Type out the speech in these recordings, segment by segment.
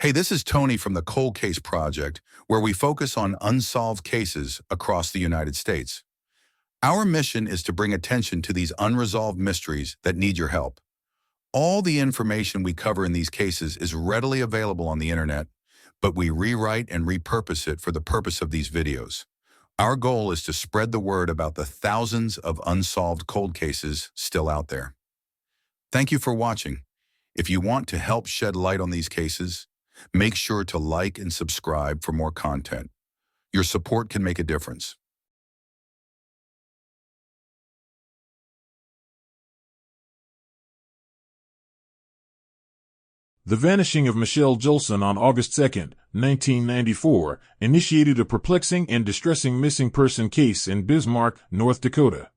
Hey, this is Tony from the Cold Case Project, where we focus on unsolved cases across the United States. Our mission is to bring attention to these unresolved mysteries that need your help. All the information we cover in these cases is readily available on the internet, but we rewrite and repurpose it for the purpose of these videos. Our goal is to spread the word about the thousands of unsolved cold cases still out there. Thank you for watching. If you want to help shed light on these cases, make sure to like and subscribe for more content. Your support can make a difference. The vanishing of Michelle Jolson on August 2, 1994, initiated a perplexing and distressing missing person case in Bismarck, North Dakota.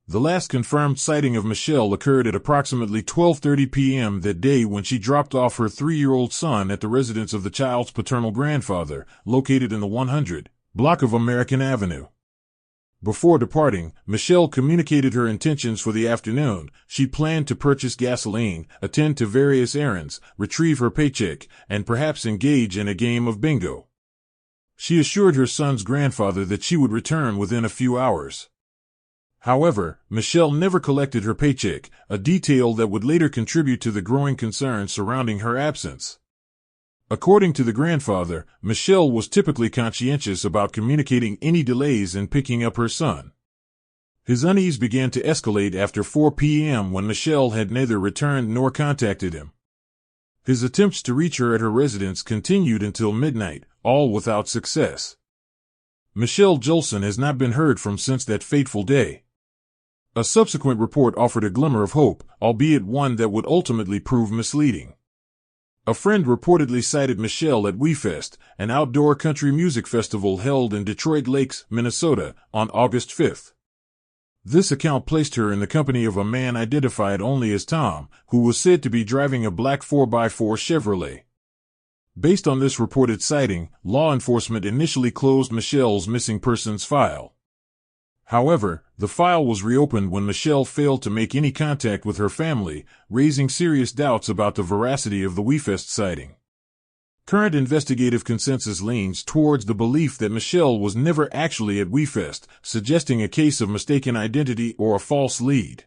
The last confirmed sighting of Michelle occurred at approximately 12:30 p.m. that day when she dropped off her 3-year-old son at the residence of the child's paternal grandfather, located in the 100 block of American Avenue. Before departing, Michelle communicated her intentions for the afternoon. She planned to purchase gasoline, attend to various errands, retrieve her paycheck, and perhaps engage in a game of bingo. She assured her son's grandfather that she would return within a few hours. However, Michelle never collected her paycheck, a detail that would later contribute to the growing concern surrounding her absence. According to the grandfather, Michelle was typically conscientious about communicating any delays in picking up her son. His unease began to escalate after 4 p.m. when Michelle had neither returned nor contacted him. His attempts to reach her at her residence continued until midnight, all without success. Michelle Jolson has not been heard from since that fateful day. A subsequent report offered a glimmer of hope, albeit one that would ultimately prove misleading. A friend reportedly cited Michelle at WeFest, an outdoor country music festival held in Detroit Lakes, Minnesota, on August 5. This account placed her in the company of a man identified only as Tom, who was said to be driving a black 4x4 Chevrolet. Based on this reported sighting, law enforcement initially closed Michelle's missing persons file. However, the file was reopened when Michelle failed to make any contact with her family, raising serious doubts about the veracity of the WeFest sighting. Current investigative consensus leans towards the belief that Michelle was never actually at WeFest, suggesting a case of mistaken identity or a false lead.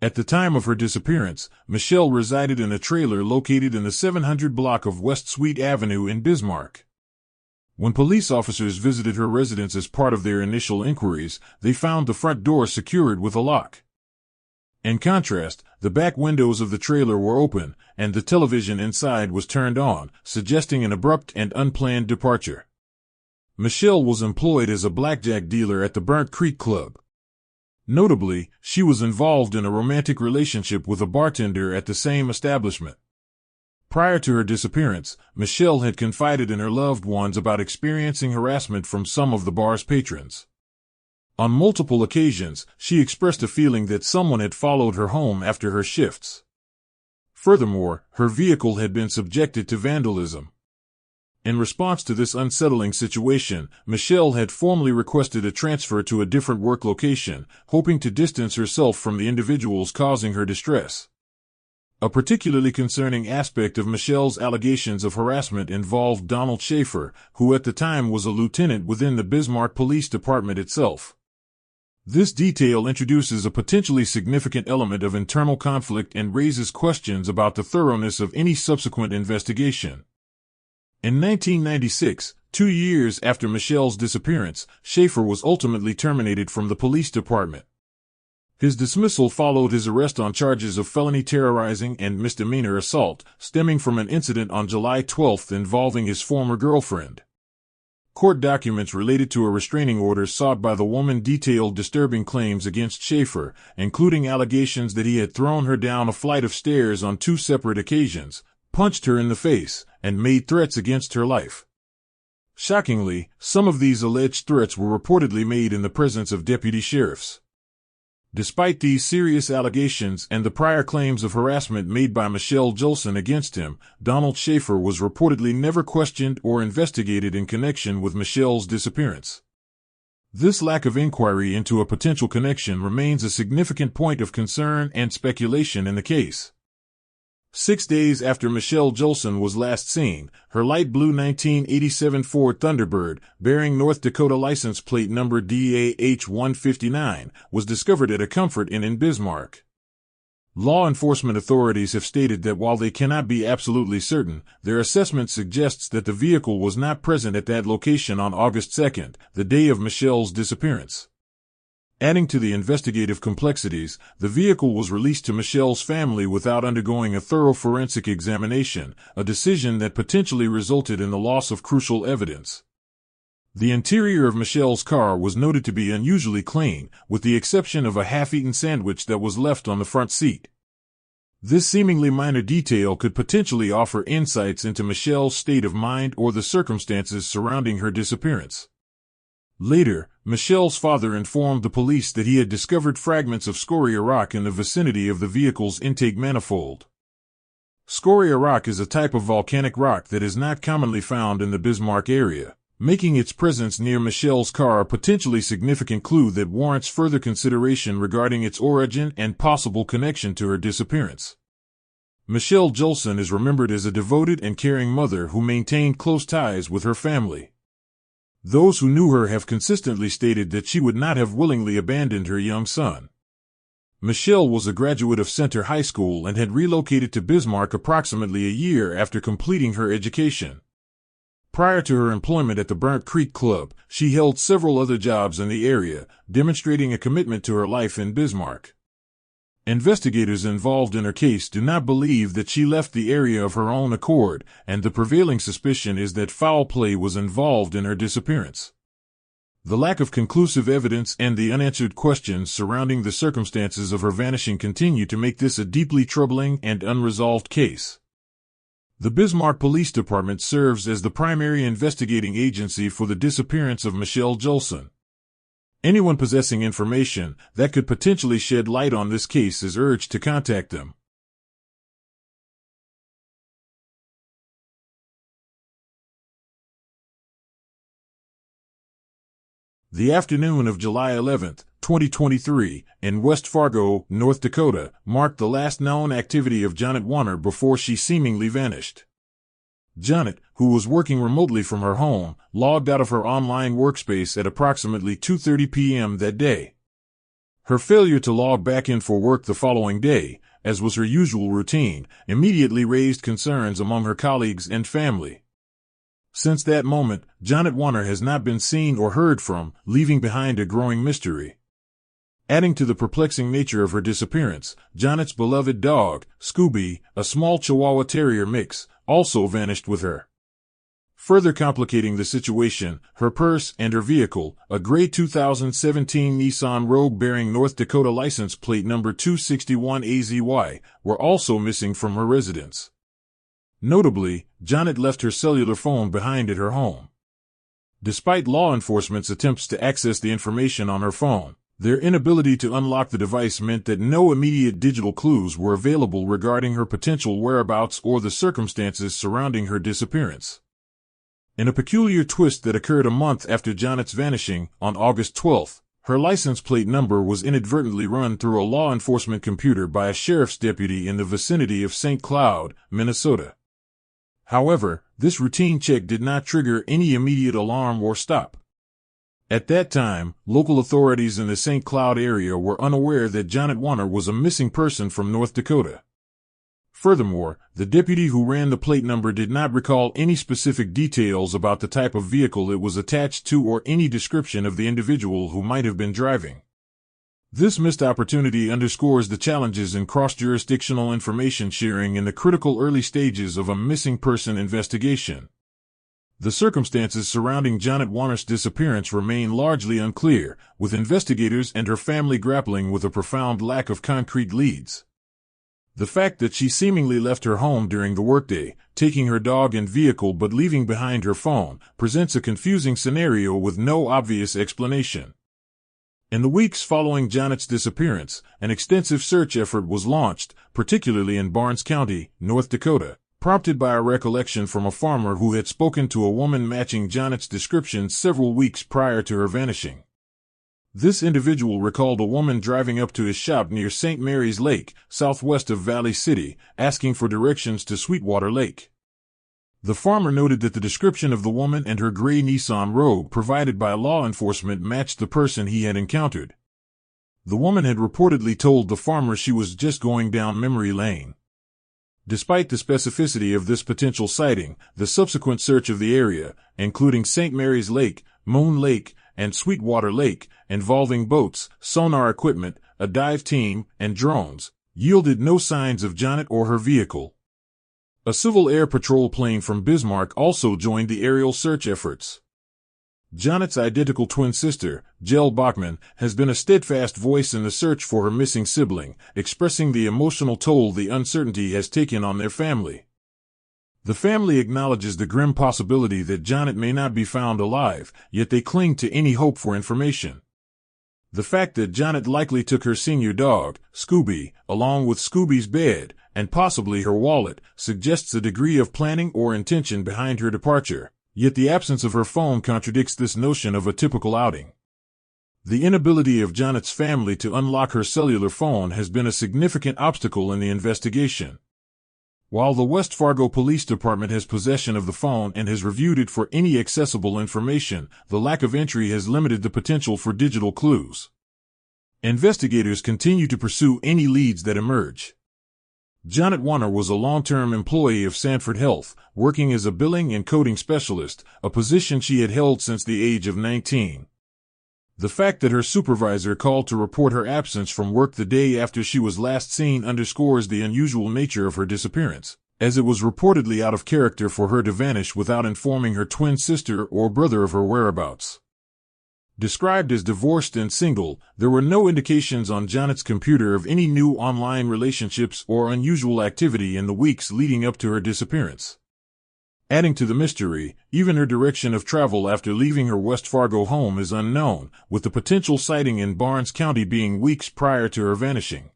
At the time of her disappearance, Michelle resided in a trailer located in the 700 block of West Sweet Avenue in Bismarck. When police officers visited her residence as part of their initial inquiries, they found the front door secured with a lock. In contrast, the back windows of the trailer were open, and the television inside was turned on, suggesting an abrupt and unplanned departure. Michelle was employed as a blackjack dealer at the Burnt Creek Club. Notably, she was involved in a romantic relationship with a bartender at the same establishment. Prior to her disappearance, Michelle had confided in her loved ones about experiencing harassment from some of the bar's patrons. On multiple occasions, she expressed a feeling that someone had followed her home after her shifts. Furthermore, her vehicle had been subjected to vandalism. In response to this unsettling situation, Michelle had formally requested a transfer to a different work location, hoping to distance herself from the individuals causing her distress. A particularly concerning aspect of Michelle's allegations of harassment involved Donald Schaefer, who at the time was a lieutenant within the Bismarck Police Department itself. This detail introduces a potentially significant element of internal conflict and raises questions about the thoroughness of any subsequent investigation. In 1996, 2 years after Michelle's disappearance, Schaefer was ultimately terminated from the police department. His dismissal followed his arrest on charges of felony terrorizing and misdemeanor assault, stemming from an incident on July 12 involving his former girlfriend. Court documents related to a restraining order sought by the woman detailed disturbing claims against Schaefer, including allegations that he had thrown her down a flight of stairs on 2 separate occasions, punched her in the face, and made threats against her life. Shockingly, some of these alleged threats were reportedly made in the presence of deputy sheriffs. Despite these serious allegations and the prior claims of harassment made by Michelle Jolson against him, Donald Schaefer was reportedly never questioned or investigated in connection with Michelle's disappearance. This lack of inquiry into a potential connection remains a significant point of concern and speculation in the case. 6 days after Michelle Jolson was last seen, her light blue 1987 Ford Thunderbird, bearing North Dakota license plate number DAH-159, was discovered at a Comfort Inn in Bismarck. Law enforcement authorities have stated that while they cannot be absolutely certain, their assessment suggests that the vehicle was not present at that location on August 2nd, the day of Michelle's disappearance. Adding to the investigative complexities, the vehicle was released to Michelle's family without undergoing a thorough forensic examination, a decision that potentially resulted in the loss of crucial evidence. The interior of Michelle's car was noted to be unusually clean, with the exception of a half-eaten sandwich that was left on the front seat. This seemingly minor detail could potentially offer insights into Michelle's state of mind or the circumstances surrounding her disappearance. Later, Michelle's father informed the police that he had discovered fragments of scoria rock in the vicinity of the vehicle's intake manifold. Scoria rock is a type of volcanic rock that is not commonly found in the Bismarck area, making its presence near Michelle's car a potentially significant clue that warrants further consideration regarding its origin and possible connection to her disappearance. Michelle Jolson is remembered as a devoted and caring mother who maintained close ties with her family. Those who knew her have consistently stated that she would not have willingly abandoned her young son. Michelle was a graduate of Center High School and had relocated to Bismarck approximately a year after completing her education. Prior to her employment at the Burnt Creek Club, she held several other jobs in the area, demonstrating a commitment to her life in Bismarck. Investigators involved in her case do not believe that she left the area of her own accord, and the prevailing suspicion is that foul play was involved in her disappearance. The lack of conclusive evidence and the unanswered questions surrounding the circumstances of her vanishing continue to make this a deeply troubling and unresolved case. The Bismarck Police Department serves as the primary investigating agency for the disappearance of Michelle Jolson. Anyone possessing information that could potentially shed light on this case is urged to contact them. The afternoon of July 11, 2023, in West Fargo, North Dakota, marked the last known activity of Janet Warner before she seemingly vanished. Janet, who was working remotely from her home, logged out of her online workspace at approximately 2:30 p.m. that day. Her failure to log back in for work the following day, as was her usual routine, immediately raised concerns among her colleagues and family. Since that moment, Janet Warner has not been seen or heard from, leaving behind a growing mystery. Adding to the perplexing nature of her disappearance, Janet's beloved dog, Scooby, a small Chihuahua Terrier mix, also vanished with her. Further complicating the situation, her purse and her vehicle, a gray 2017 Nissan Rogue bearing North Dakota license plate number 261AZY, were also missing from her residence. Notably, Janet left her cellular phone behind at her home. Despite law enforcement's attempts to access the information on her phone, their inability to unlock the device meant that no immediate digital clues were available regarding her potential whereabouts or the circumstances surrounding her disappearance. In a peculiar twist that occurred a month after Janet's vanishing, on August 12th, her license plate number was inadvertently run through a law enforcement computer by a sheriff's deputy in the vicinity of St. Cloud, Minnesota. However, this routine check did not trigger any immediate alarm or stop. At that time, local authorities in the St. Cloud area were unaware that Janet Warner was a missing person from North Dakota. Furthermore, the deputy who ran the plate number did not recall any specific details about the type of vehicle it was attached to or any description of the individual who might have been driving. This missed opportunity underscores the challenges in cross-jurisdictional information sharing in the critical early stages of a missing person investigation. The circumstances surrounding Janet Warner's disappearance remain largely unclear, with investigators and her family grappling with a profound lack of concrete leads. The fact that she seemingly left her home during the workday, taking her dog and vehicle but leaving behind her phone, presents a confusing scenario with no obvious explanation. In the weeks following Janet's disappearance, an extensive search effort was launched, particularly in Barnes County, North Dakota, prompted by a recollection from a farmer who had spoken to a woman matching Janet's description several weeks prior to her vanishing. This individual recalled a woman driving up to his shop near St. Mary's Lake, southwest of Valley City, asking for directions to Sweetwater Lake. The farmer noted that the description of the woman and her gray Nissan Rogue provided by law enforcement matched the person he had encountered. The woman had reportedly told the farmer she was just going down memory lane. Despite the specificity of this potential sighting, the subsequent search of the area, including St. Mary's Lake, Moon Lake, and Sweetwater Lake, involving boats, sonar equipment, a dive team, and drones, yielded no signs of Janet or her vehicle. A Civil Air Patrol plane from Bismarck also joined the aerial search efforts. Janet's identical twin sister, Jel Bachman, has been a steadfast voice in the search for her missing sibling, expressing the emotional toll the uncertainty has taken on their family. The family acknowledges the grim possibility that Janet may not be found alive, yet they cling to any hope for information. The fact that Janet likely took her senior dog, Scooby, along with Scooby's bed, and possibly her wallet, suggests a degree of planning or intention behind her departure, yet the absence of her phone contradicts this notion of a typical outing. The inability of Janet's family to unlock her cellular phone has been a significant obstacle in the investigation. While the West Fargo Police Department has possession of the phone and has reviewed it for any accessible information, the lack of entry has limited the potential for digital clues. Investigators continue to pursue any leads that emerge. Janet Warner was a long-term employee of Sanford Health, working as a billing and coding specialist, a position she had held since the age of 19. The fact that her supervisor called to report her absence from work the day after she was last seen underscores the unusual nature of her disappearance, as it was reportedly out of character for her to vanish without informing her twin sister or brother of her whereabouts. Described as divorced and single, there were no indications on Janet's computer of any new online relationships or unusual activity in the weeks leading up to her disappearance. Adding to the mystery, even her direction of travel after leaving her West Fargo home is unknown, with the potential sighting in Barnes County being weeks prior to her vanishing.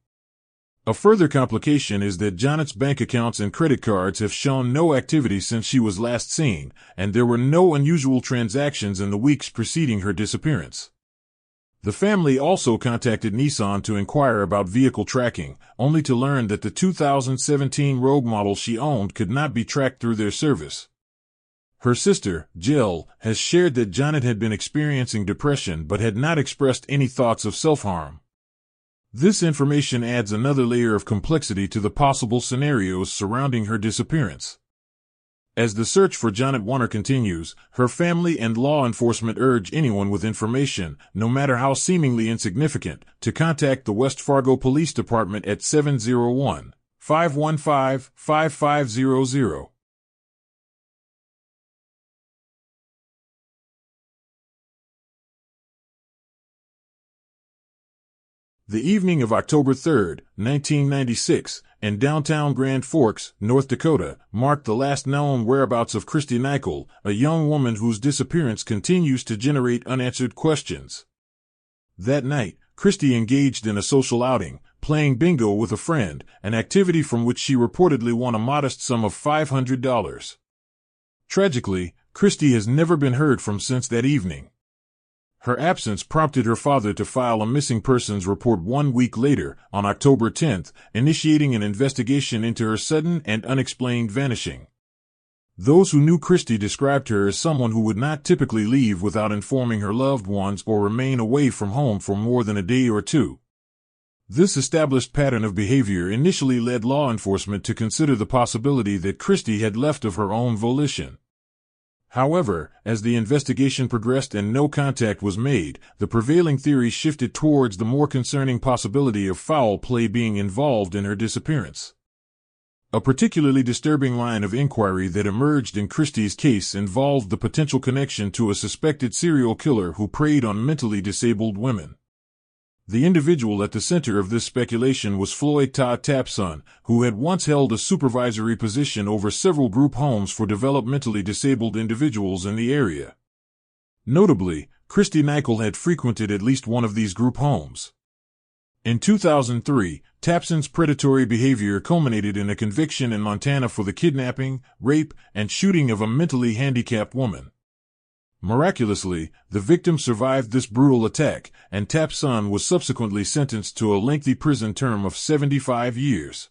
A further complication is that Janet's bank accounts and credit cards have shown no activity since she was last seen, and there were no unusual transactions in the weeks preceding her disappearance. The family also contacted Nissan to inquire about vehicle tracking, only to learn that the 2017 Rogue model she owned could not be tracked through their service. Her sister, Jill, has shared that Janet had been experiencing depression but had not expressed any thoughts of self-harm. This information adds another layer of complexity to the possible scenarios surrounding her disappearance. As the search for Janet Warner continues, her family and law enforcement urge anyone with information, no matter how seemingly insignificant, to contact the West Fargo Police Department at 701-515-5500. The evening of October 3, 1996, in downtown Grand Forks, North Dakota, marked the last known whereabouts of Christy Nikl, a young woman whose disappearance continues to generate unanswered questions. That night, Christy engaged in a social outing, playing bingo with a friend, an activity from which she reportedly won a modest sum of $500. Tragically, Christy has never been heard from since that evening. Her absence prompted her father to file a missing persons report 1 week later, on October 10, initiating an investigation into her sudden and unexplained vanishing. Those who knew Christy described her as someone who would not typically leave without informing her loved ones or remain away from home for more than a day or two. This established pattern of behavior initially led law enforcement to consider the possibility that Christy had left of her own volition. However, as the investigation progressed and no contact was made, the prevailing theory shifted towards the more concerning possibility of foul play being involved in her disappearance. A particularly disturbing line of inquiry that emerged in Christy's case involved the potential connection to a suspected serial killer who preyed on mentally disabled women. The individual at the center of this speculation was Floyd Todd Tapson, who had once held a supervisory position over several group homes for developmentally disabled individuals in the area. Notably, Christy Nikl had frequented at least one of these group homes. In 2003, Tapson's predatory behavior culminated in a conviction in Montana for the kidnapping, rape, and shooting of a mentally handicapped woman. Miraculously, the victim survived this brutal attack, and Tap's son was subsequently sentenced to a lengthy prison term of 75 years.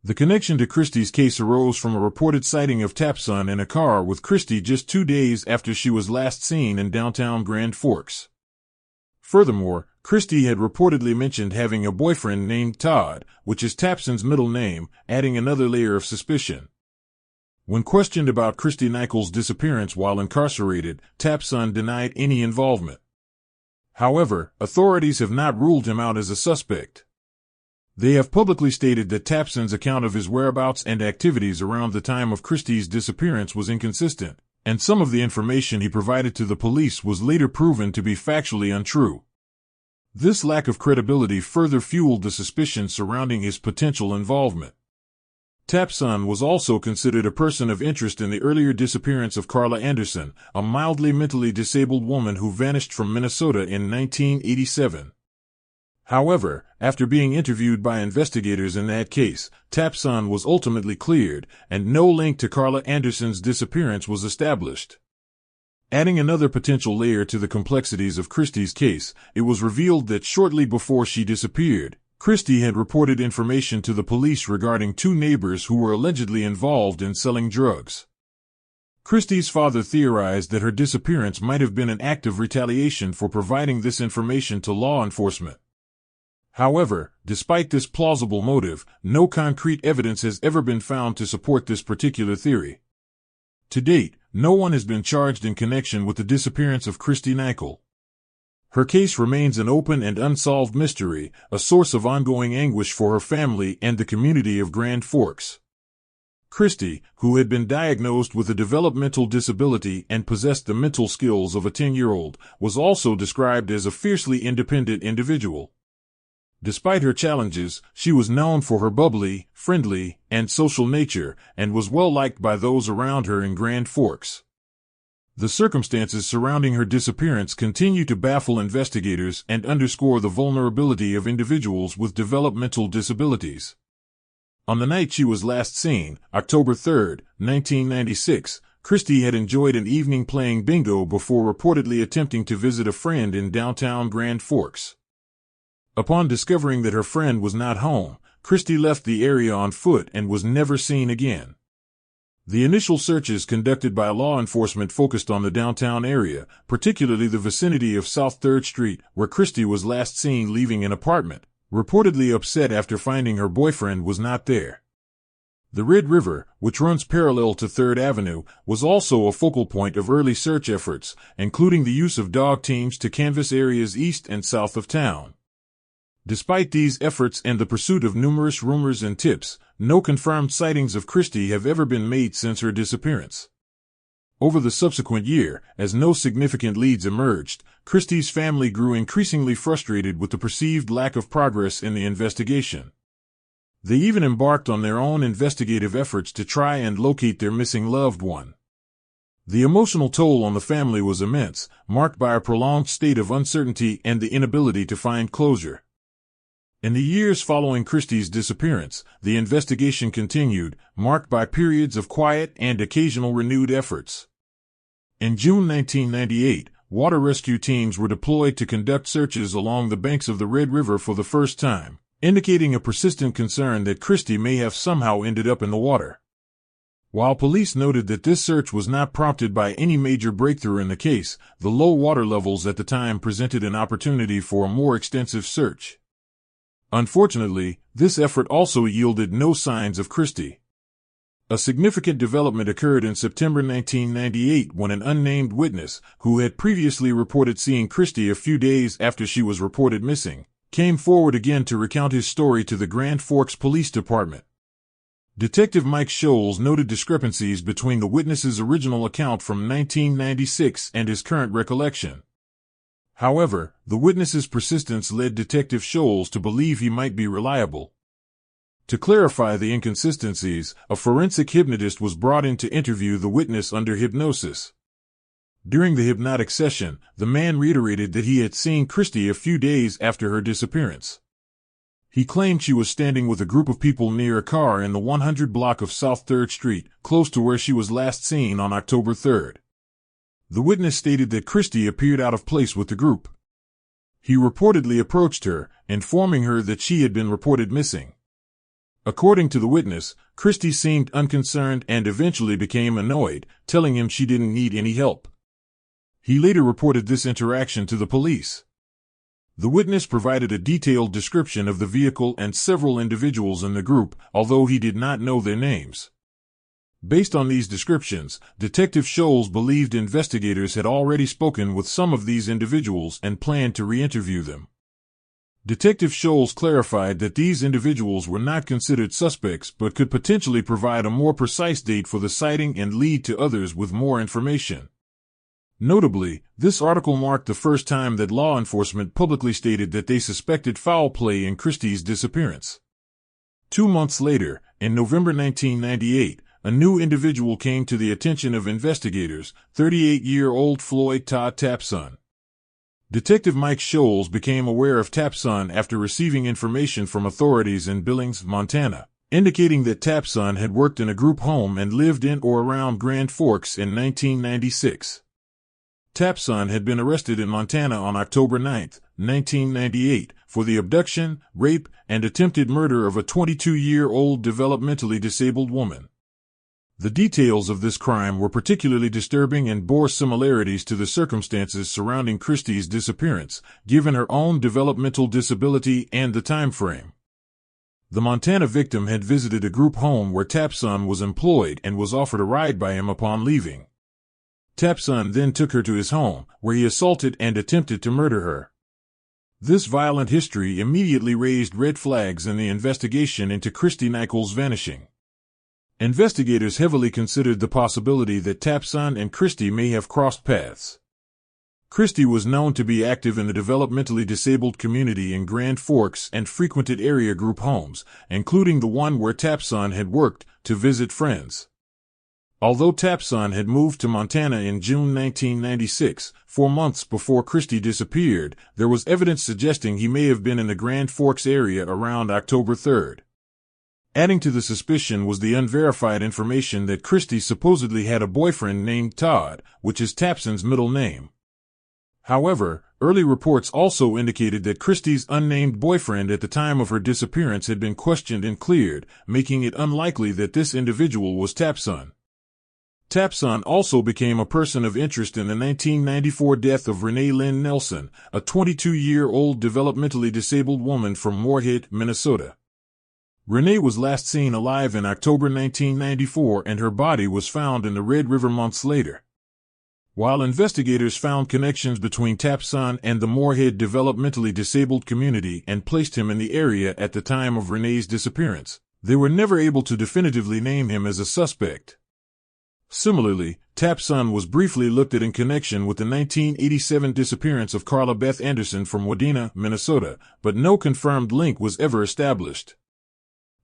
The connection to Christy's case arose from a reported sighting of Tap's son in a car with Christy just 2 days after she was last seen in downtown Grand Forks. Furthermore, Christy had reportedly mentioned having a boyfriend named Todd, which is Tapson's middle name, adding another layer of suspicion. When questioned about Christy Nikl's disappearance while incarcerated, Tapson denied any involvement. However, authorities have not ruled him out as a suspect. They have publicly stated that Tapson's account of his whereabouts and activities around the time of Christy's disappearance was inconsistent, and some of the information he provided to the police was later proven to be factually untrue. This lack of credibility further fueled the suspicions surrounding his potential involvement. Tapson was also considered a person of interest in the earlier disappearance of Carla Anderson, a mildly mentally disabled woman who vanished from Minnesota in 1987. However, after being interviewed by investigators in that case, Tapson was ultimately cleared, and no link to Carla Anderson's disappearance was established. Adding another potential layer to the complexities of Christy's case, it was revealed that shortly before she disappeared, Christy had reported information to the police regarding 2 neighbors who were allegedly involved in selling drugs. Christy's father theorized that her disappearance might have been an act of retaliation for providing this information to law enforcement. However, despite this plausible motive, no concrete evidence has ever been found to support this particular theory. To date, no one has been charged in connection with the disappearance of Christy Nikl. Her case remains an open and unsolved mystery, a source of ongoing anguish for her family and the community of Grand Forks. Christy, who had been diagnosed with a developmental disability and possessed the mental skills of a 10-year-old, was also described as a fiercely independent individual. Despite her challenges, she was known for her bubbly, friendly, and social nature, and was well liked by those around her in Grand Forks. The circumstances surrounding her disappearance continue to baffle investigators and underscore the vulnerability of individuals with developmental disabilities. On the night she was last seen, October 3, 1996, Christy had enjoyed an evening playing bingo before reportedly attempting to visit a friend in downtown Grand Forks. Upon discovering that her friend was not home, Christy left the area on foot and was never seen again. The initial searches conducted by law enforcement focused on the downtown area, particularly the vicinity of South 3rd Street, where Christy was last seen leaving an apartment, reportedly upset after finding her boyfriend was not there. The Red River, which runs parallel to 3rd Avenue, was also a focal point of early search efforts, including the use of dog teams to canvass areas east and south of town. Despite these efforts and the pursuit of numerous rumors and tips, no confirmed sightings of Christy have ever been made since her disappearance. Over the subsequent year, as no significant leads emerged, Christy's family grew increasingly frustrated with the perceived lack of progress in the investigation. They even embarked on their own investigative efforts to try and locate their missing loved one. The emotional toll on the family was immense, marked by a prolonged state of uncertainty and the inability to find closure. In the years following Christy's disappearance, the investigation continued, marked by periods of quiet and occasional renewed efforts. In June 1998, water rescue teams were deployed to conduct searches along the banks of the Red River for the first time, indicating a persistent concern that Christy may have somehow ended up in the water. While police noted that this search was not prompted by any major breakthrough in the case, the low water levels at the time presented an opportunity for a more extensive search. Unfortunately, this effort also yielded no signs of Christy. A significant development occurred in September 1998 when an unnamed witness, who had previously reported seeing Christy a few days after she was reported missing, came forward again to recount his story to the Grand Forks Police Department. Detective Mike Scholes noted discrepancies between the witness's original account from 1996 and his current recollection. However, the witness's persistence led Detective Scholes to believe he might be reliable. To clarify the inconsistencies, a forensic hypnotist was brought in to interview the witness under hypnosis. During the hypnotic session, the man reiterated that he had seen Christy a few days after her disappearance. He claimed she was standing with a group of people near a car in the 100 block of South 3rd Street, close to where she was last seen on October 3rd. The witness stated that Christy appeared out of place with the group. He reportedly approached her, informing her that she had been reported missing. According to the witness, Christy seemed unconcerned and eventually became annoyed, telling him she didn't need any help. He later reported this interaction to the police. The witness provided a detailed description of the vehicle and several individuals in the group, although he did not know their names. Based on these descriptions, Detective Scholes believed investigators had already spoken with some of these individuals and planned to re-interview them. Detective Scholes clarified that these individuals were not considered suspects but could potentially provide a more precise date for the sighting and lead to others with more information. Notably, this article marked the first time that law enforcement publicly stated that they suspected foul play in Christy's disappearance. 2 months later, in November 1998, a new individual came to the attention of investigators, 38-year-old Floyd Todd Tapson. Detective Mike Scholes became aware of Tapson after receiving information from authorities in Billings, Montana, indicating that Tapson had worked in a group home and lived in or around Grand Forks in 1996. Tapson had been arrested in Montana on October 9, 1998, for the abduction, rape, and attempted murder of a 22-year-old developmentally disabled woman. The details of this crime were particularly disturbing and bore similarities to the circumstances surrounding Christy's disappearance, given her own developmental disability and the time frame. The Montana victim had visited a group home where Tapson was employed and was offered a ride by him upon leaving. Tapson then took her to his home, where he assaulted and attempted to murder her. This violent history immediately raised red flags in the investigation into Christy Nikl's vanishing. Investigators heavily considered the possibility that Tapson and Christy may have crossed paths. Christy was known to be active in the developmentally disabled community in Grand Forks and frequented area group homes, including the one where Tapson had worked, to visit friends. Although Tapson had moved to Montana in June 1996, 4 months before Christy disappeared, there was evidence suggesting he may have been in the Grand Forks area around October 3. Adding to the suspicion was the unverified information that Christy supposedly had a boyfriend named Todd, which is Tapson's middle name. However, early reports also indicated that Christy's unnamed boyfriend at the time of her disappearance had been questioned and cleared, making it unlikely that this individual was Tapson. Tapson also became a person of interest in the 1994 death of Renee Lynn Nelson, a 22-year-old developmentally disabled woman from Moorhead, Minnesota. Renee was last seen alive in October 1994 and her body was found in the Red River months later. While investigators found connections between Tapson and the Moorhead developmentally disabled community and placed him in the area at the time of Renee's disappearance, they were never able to definitively name him as a suspect. Similarly, Tapson was briefly looked at in connection with the 1987 disappearance of Carla Beth Anderson from Wadena, Minnesota, but no confirmed link was ever established.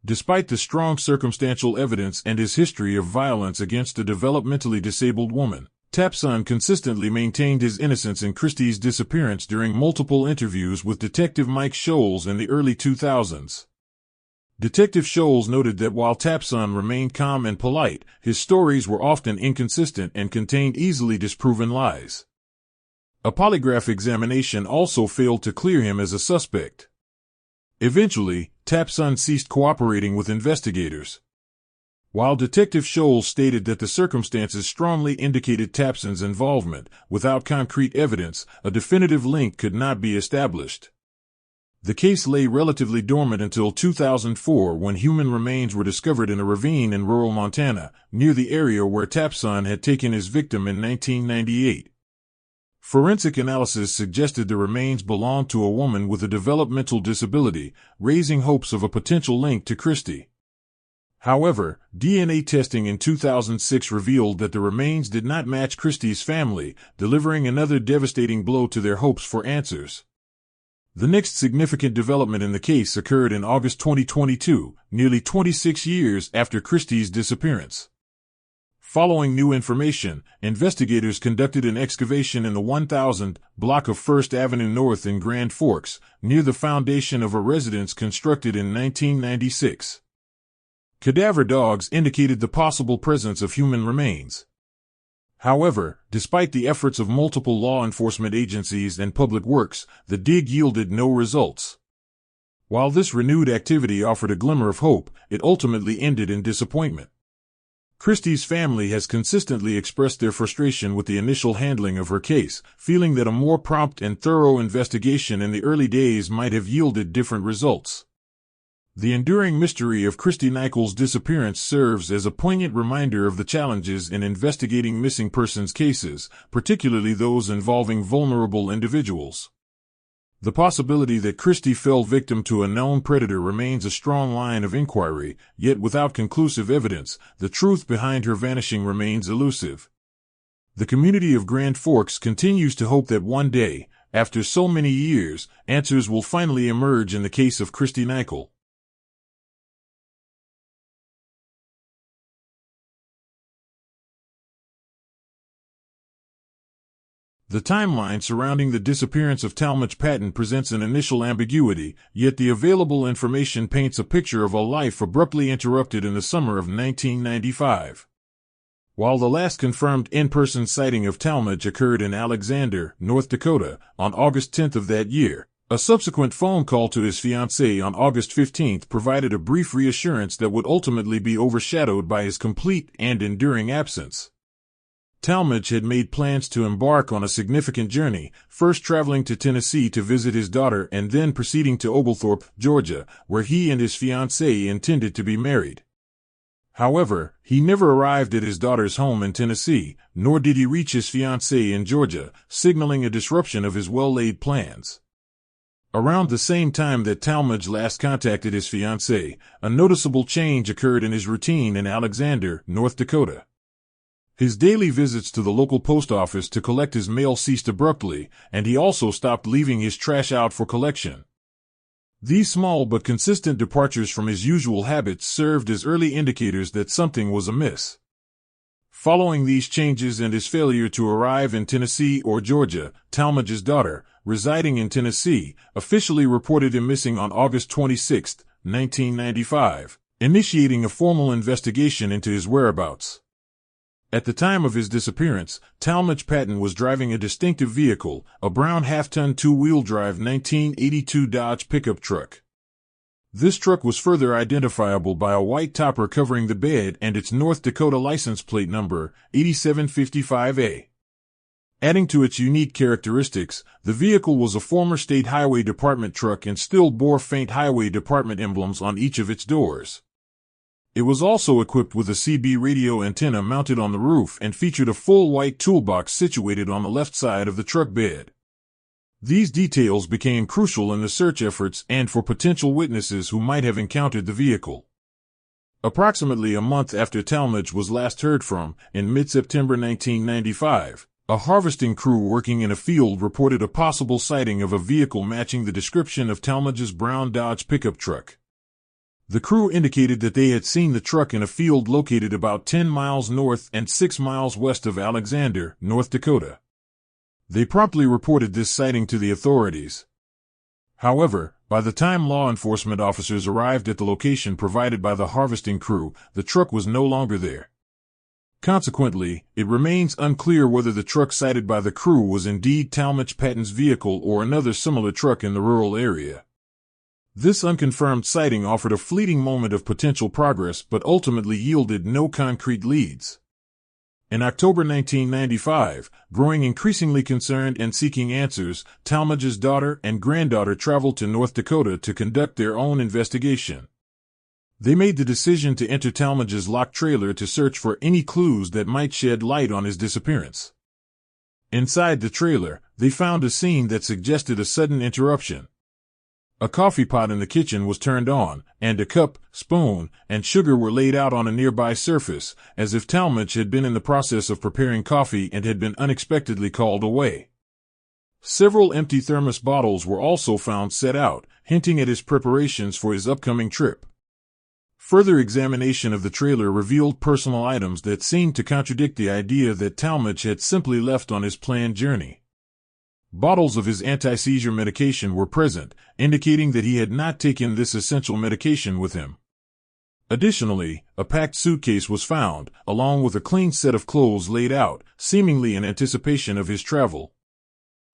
Despite the strong circumstantial evidence and his history of violence against a developmentally disabled woman, Tapson consistently maintained his innocence in Christy's disappearance during multiple interviews with Detective Mike Scholes in the early 2000s. Detective Scholes noted that while Tapson remained calm and polite, his stories were often inconsistent and contained easily disproven lies. A polygraph examination also failed to clear him as a suspect. Eventually, Tapson ceased cooperating with investigators. While Detective Scholes stated that the circumstances strongly indicated Tapson's involvement, without concrete evidence, a definitive link could not be established. The case lay relatively dormant until 2004 when human remains were discovered in a ravine in rural Montana, near the area where Tapson had taken his victim in 1998. Forensic analysis suggested the remains belonged to a woman with a developmental disability, raising hopes of a potential link to Christy. However, DNA testing in 2006 revealed that the remains did not match Christy's family, delivering another devastating blow to their hopes for answers. The next significant development in the case occurred in August 2022, nearly 26 years after Christy's disappearance. Following new information, investigators conducted an excavation in the 1000 block of First Avenue North in Grand Forks, near the foundation of a residence constructed in 1996. Cadaver dogs indicated the possible presence of human remains. However, despite the efforts of multiple law enforcement agencies and public works, the dig yielded no results. While this renewed activity offered a glimmer of hope, it ultimately ended in disappointment. Christy's family has consistently expressed their frustration with the initial handling of her case, feeling that a more prompt and thorough investigation in the early days might have yielded different results. The enduring mystery of Christy Nikl's disappearance serves as a poignant reminder of the challenges in investigating missing persons cases, particularly those involving vulnerable individuals. The possibility that Christy fell victim to a known predator remains a strong line of inquiry, yet without conclusive evidence, the truth behind her vanishing remains elusive. The community of Grand Forks continues to hope that one day, after so many years, answers will finally emerge in the case of Christy Nikl. The timeline surrounding the disappearance of Talmage Patton presents an initial ambiguity, yet the available information paints a picture of a life abruptly interrupted in the summer of 1995. While the last confirmed in-person sighting of Talmage occurred in Alexander, North Dakota, on August 10 of that year, a subsequent phone call to his fiancée on August 15 provided a brief reassurance that would ultimately be overshadowed by his complete and enduring absence. Talmage had made plans to embark on a significant journey, first traveling to Tennessee to visit his daughter and then proceeding to Oglethorpe, Georgia, where he and his fiancée intended to be married. However, he never arrived at his daughter's home in Tennessee, nor did he reach his fiancée in Georgia, signaling a disruption of his well-laid plans. Around the same time that Talmage last contacted his fiancée, a noticeable change occurred in his routine in Alexander, North Dakota. His daily visits to the local post office to collect his mail ceased abruptly, and he also stopped leaving his trash out for collection. These small but consistent departures from his usual habits served as early indicators that something was amiss. Following these changes and his failure to arrive in Tennessee or Georgia, Talmage's daughter, residing in Tennessee, officially reported him missing on August 26, 1995, initiating a formal investigation into his whereabouts. At the time of his disappearance, Talmage Patton was driving a distinctive vehicle, a brown half-ton two-wheel drive 1982 Dodge pickup truck. This truck was further identifiable by a white topper covering the bed and its North Dakota license plate number, 8755A. Adding to its unique characteristics, the vehicle was a former State Highway Department truck and still bore faint Highway Department emblems on each of its doors. It was also equipped with a CB radio antenna mounted on the roof and featured a full white toolbox situated on the left side of the truck bed. These details became crucial in the search efforts and for potential witnesses who might have encountered the vehicle. Approximately a month after Talmage was last heard from, in mid-September 1995, a harvesting crew working in a field reported a possible sighting of a vehicle matching the description of Talmage's brown Dodge pickup truck. The crew indicated that they had seen the truck in a field located about 10 miles north and 6 miles west of Alexander, North Dakota. They promptly reported this sighting to the authorities. However, by the time law enforcement officers arrived at the location provided by the harvesting crew, the truck was no longer there. Consequently, it remains unclear whether the truck sighted by the crew was indeed Talmage Patton's vehicle or another similar truck in the rural area. This unconfirmed sighting offered a fleeting moment of potential progress but ultimately yielded no concrete leads. In October 1995, growing increasingly concerned and seeking answers, Talmage's daughter and granddaughter traveled to North Dakota to conduct their own investigation. They made the decision to enter Talmage's locked trailer to search for any clues that might shed light on his disappearance. Inside the trailer, they found a scene that suggested a sudden interruption. A coffee pot in the kitchen was turned on, and a cup, spoon, and sugar were laid out on a nearby surface, as if Talmage had been in the process of preparing coffee and had been unexpectedly called away. Several empty thermos bottles were also found set out, hinting at his preparations for his upcoming trip. Further examination of the trailer revealed personal items that seemed to contradict the idea that Talmage had simply left on his planned journey. Bottles of his anti-seizure medication were present, indicating that he had not taken this essential medication with him. Additionally, a packed suitcase was found, along with a clean set of clothes laid out, seemingly in anticipation of his travel.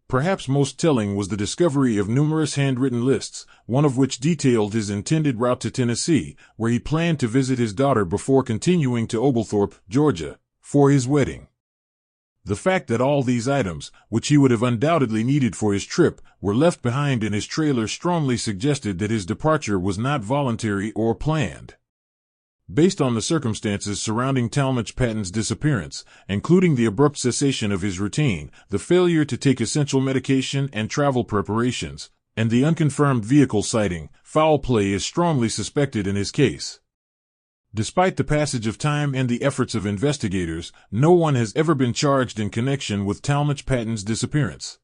Perhaps most telling was the discovery of numerous handwritten lists, one of which detailed his intended route to Tennessee, where he planned to visit his daughter before continuing to Oglethorpe, Georgia, for his wedding. The fact that all these items, which he would have undoubtedly needed for his trip, were left behind in his trailer strongly suggested that his departure was not voluntary or planned. Based on the circumstances surrounding Talmage Patton's disappearance, including the abrupt cessation of his routine, the failure to take essential medication and travel preparations, and the unconfirmed vehicle sighting, foul play is strongly suspected in his case. Despite the passage of time and the efforts of investigators, no one has ever been charged in connection with Talmage Patton's disappearance.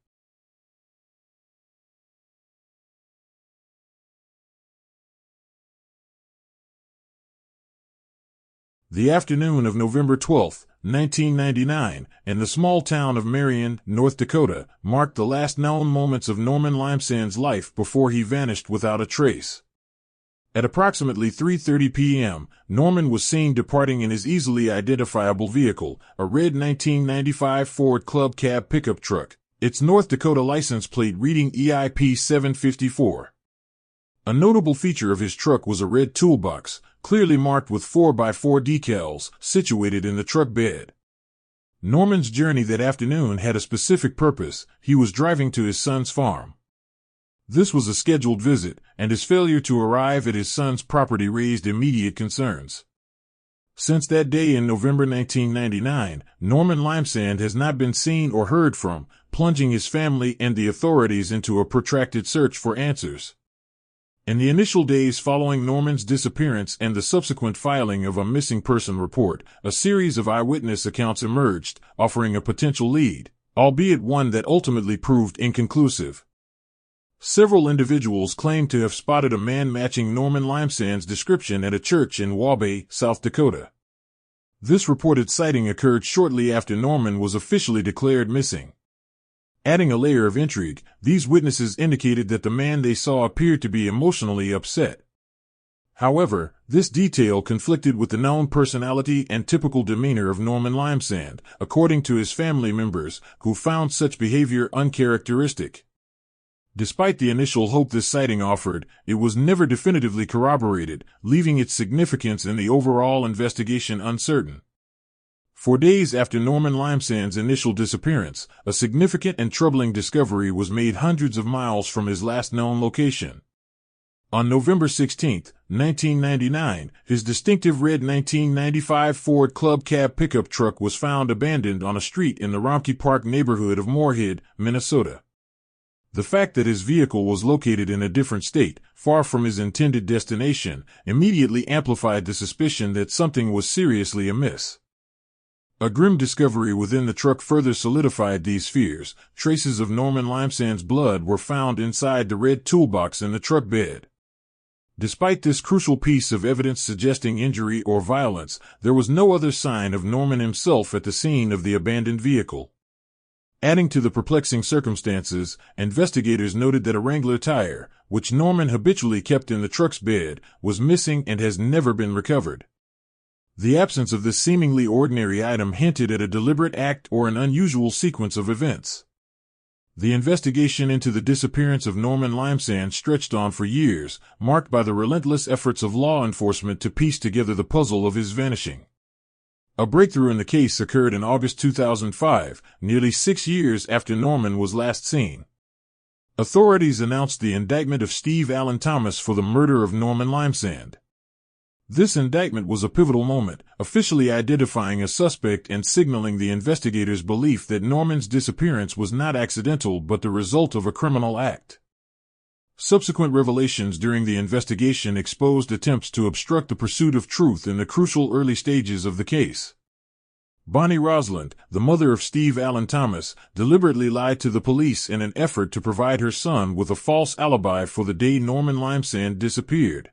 The afternoon of November 12, 1999, in the small town of Marion, North Dakota, marked the last known moments of Norman Limesand's life before he vanished without a trace. At approximately 3:30 p.m., Norman was seen departing in his easily identifiable vehicle, a red 1995 Ford Club Cab pickup truck, its North Dakota license plate reading EIP 754. A notable feature of his truck was a red toolbox, clearly marked with 4x4 decals, situated in the truck bed. Norman's journey that afternoon had a specific purpose. He was driving to his son's farm. This was a scheduled visit, and his failure to arrive at his son's property raised immediate concerns. Since that day in November 1999, Norman Limesand has not been seen or heard from, plunging his family and the authorities into a protracted search for answers. In the initial days following Norman's disappearance and the subsequent filing of a missing person report, a series of eyewitness accounts emerged, offering a potential lead, albeit one that ultimately proved inconclusive. Several individuals claimed to have spotted a man matching Norman Limesand's description at a church in Waubay, South Dakota. This reported sighting occurred shortly after Norman was officially declared missing. Adding a layer of intrigue, these witnesses indicated that the man they saw appeared to be emotionally upset. However, this detail conflicted with the known personality and typical demeanor of Norman Limesand, according to his family members, who found such behavior uncharacteristic. Despite the initial hope this sighting offered, it was never definitively corroborated, leaving its significance in the overall investigation uncertain. For days after Norman Limesand's initial disappearance, a significant and troubling discovery was made hundreds of miles from his last known location. On November 16, 1999, his distinctive red 1995 Ford Club Cab pickup truck was found abandoned on a street in the Rumpke Park neighborhood of Moorhead, Minnesota. The fact that his vehicle was located in a different state, far from his intended destination, immediately amplified the suspicion that something was seriously amiss. A grim discovery within the truck further solidified these fears. Traces of Norman Limesand's blood were found inside the red toolbox in the truck bed. Despite this crucial piece of evidence suggesting injury or violence, there was no other sign of Norman himself at the scene of the abandoned vehicle. Adding to the perplexing circumstances, investigators noted that a Wrangler tire, which Norman habitually kept in the truck's bed, was missing and has never been recovered. The absence of this seemingly ordinary item hinted at a deliberate act or an unusual sequence of events. The investigation into the disappearance of Norman Limesand stretched on for years, marked by the relentless efforts of law enforcement to piece together the puzzle of his vanishing. A breakthrough in the case occurred in August 2005, nearly 6 years after Norman was last seen. Authorities announced the indictment of Steve Allen Thomas for the murder of Norman Limesand. This indictment was a pivotal moment, officially identifying a suspect and signaling the investigators' belief that Norman's disappearance was not accidental but the result of a criminal act. Subsequent revelations during the investigation exposed attempts to obstruct the pursuit of truth in the crucial early stages of the case. Bonnie Rosalind, the mother of Steve Allen Thomas, deliberately lied to the police in an effort to provide her son with a false alibi for the day Norman Limesand disappeared.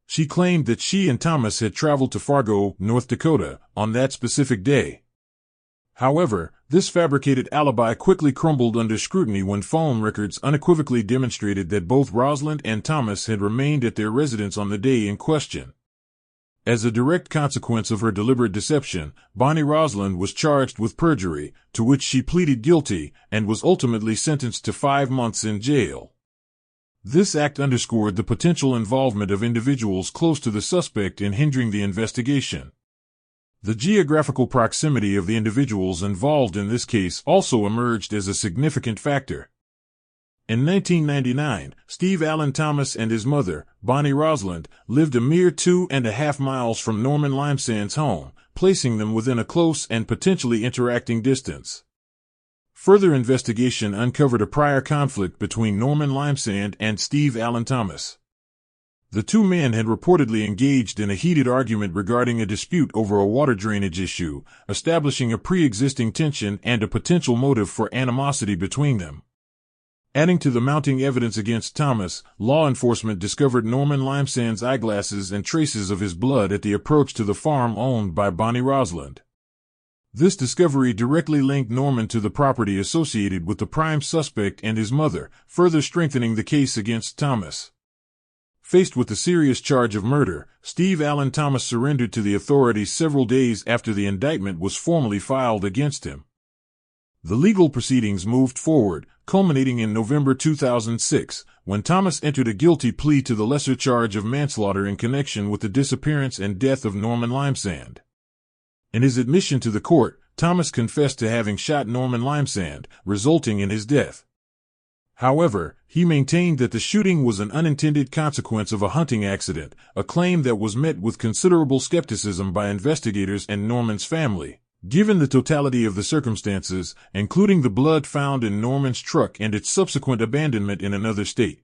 She claimed that she and Thomas had traveled to Fargo, North Dakota, on that specific day. However, this fabricated alibi quickly crumbled under scrutiny when phone records unequivocally demonstrated that both Rosalind and Thomas had remained at their residence on the day in question. As a direct consequence of her deliberate deception, Bonnie Roseland was charged with perjury, to which she pleaded guilty, and was ultimately sentenced to 5 months in jail. This act underscored the potential involvement of individuals close to the suspect in hindering the investigation. The geographical proximity of the individuals involved in this case also emerged as a significant factor. In 1999, Steve Allen Thomas and his mother, Bonnie Roseland, lived a mere 2.5 miles from Norman Limesand's home, placing them within a close and potentially interacting distance. Further investigation uncovered a prior conflict between Norman Limesand and Steve Allen Thomas. The two men had reportedly engaged in a heated argument regarding a dispute over a water drainage issue, establishing a pre-existing tension and a potential motive for animosity between them. Adding to the mounting evidence against Thomas, law enforcement discovered Norman Limesand's eyeglasses and traces of his blood at the approach to the farm owned by Bonnie Roseland. This discovery directly linked Norman to the property associated with the prime suspect and his mother, further strengthening the case against Thomas. Faced with the serious charge of murder, Steve Allen Thomas surrendered to the authorities several days after the indictment was formally filed against him. The legal proceedings moved forward, culminating in November 2006, when Thomas entered a guilty plea to the lesser charge of manslaughter in connection with the disappearance and death of Norman Limesand. In his admission to the court, Thomas confessed to having shot Norman Limesand, resulting in his death. However, he maintained that the shooting was an unintended consequence of a hunting accident, a claim that was met with considerable skepticism by investigators and Norman's family, given the totality of the circumstances, including the blood found in Norman's truck and its subsequent abandonment in another state.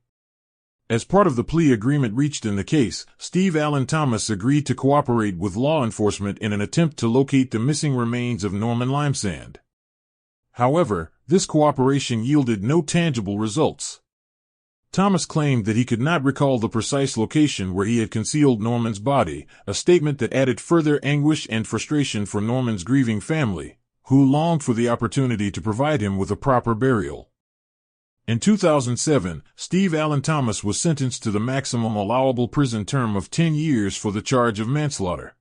As part of the plea agreement reached in the case, Steve Allen Thomas agreed to cooperate with law enforcement in an attempt to locate the missing remains of Norman Limesand. However, this cooperation yielded no tangible results. Thomas claimed that he could not recall the precise location where he had concealed Norman's body, a statement that added further anguish and frustration for Norman's grieving family, who longed for the opportunity to provide him with a proper burial. In 2007, Steve Allen Thomas was sentenced to the maximum allowable prison term of 10 years for the charge of manslaughter.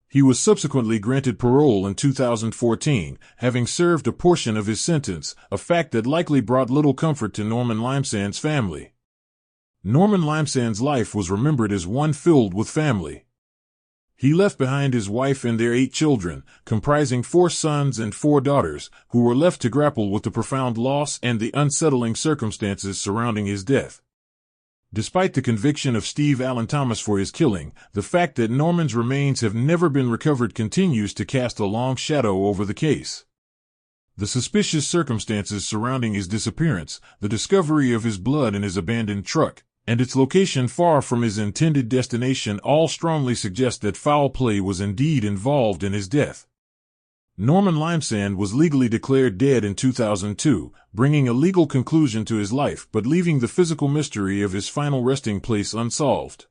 He was subsequently granted parole in 2014, having served a portion of his sentence, a fact that likely brought little comfort to Norman Limesand's family. Norman Limesand's life was remembered as one filled with family. He left behind his wife and their 8 children, comprising 4 sons and 4 daughters, who were left to grapple with the profound loss and the unsettling circumstances surrounding his death. Despite the conviction of Steve Allen Thomas for his killing, the fact that Norman's remains have never been recovered continues to cast a long shadow over the case. The suspicious circumstances surrounding his disappearance, the discovery of his blood in his abandoned truck, and its location far from his intended destination all strongly suggest that foul play was indeed involved in his death. Norman Limesand was legally declared dead in 2002, bringing a legal conclusion to his life but leaving the physical mystery of his final resting place unsolved.